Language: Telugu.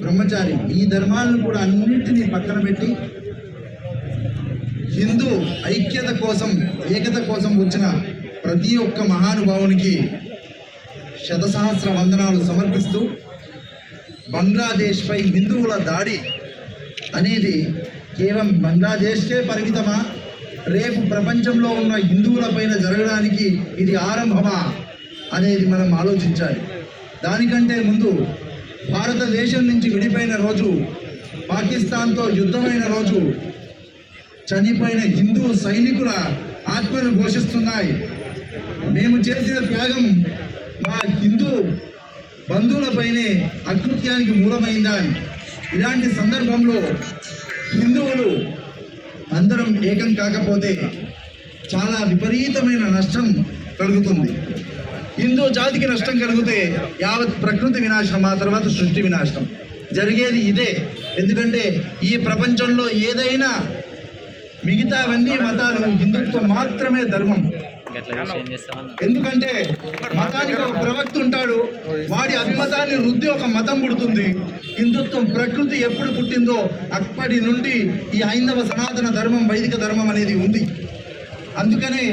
బ్రహ్మచారి ఈ ధర్మాలను కూడా అన్నింటినీ పక్కన పెట్టి హిందూ ఐక్యత కోసం ఏకత కోసం వచ్చిన ప్రతి ఒక్క మహానుభావునికి శతసహస్ర వందనాలు సమర్పిస్తూ బంగ్లాదేశ్పై హిందువుల దాడి అనేది కేవలం బంగ్లాదేశ్కే పరిమితమా, రేపు ప్రపంచంలో ఉన్న హిందువులపైన జరగడానికి ఇది ఆరంభమా అనేది మనం ఆలోచించాలి. దానికంటే ముందు భారతదేశం నుంచి విడిపోయిన రోజు, పాకిస్తాన్తో యుద్ధమైన రోజు చనిపోయిన హిందూ సైనికుల ఆత్మను ఘోషిస్తున్నాయి. మేము చేసిన త్యాగం మా హిందూ బంధువులపైనే అకృత్యానికి మూలమైందా. ఇలాంటి సందర్భంలో హిందువులు అందరం ఏకం కాకపోతే చాలా విపరీతమైన నష్టం కలుగుతుంది. హిందూ జాతికి నష్టం కలిగితే యావత్ ప్రకృతి వినాశనం, ఆ తర్వాత సృష్టి వినాశనం జరిగేది ఇదే. ఎందుకంటే ఈ ప్రపంచంలో ఏదైనా మిగతావన్నీ మతాలు, హిందుత్వం మాత్రమే ధర్మం. ఎందుకంటే మతానికి ఒక ప్రవక్త ఉంటాడు, వాడి అభిమతాన్ని రుద్ది ఒక మతం పుడుతుంది. హిందుత్వం ప్రకృతి ఎప్పుడు పుట్టిందో అప్పటి నుండి ఈ హైందవ సనాతన ధర్మం, వైదిక ధర్మం అనేది ఉంది. అందుకనే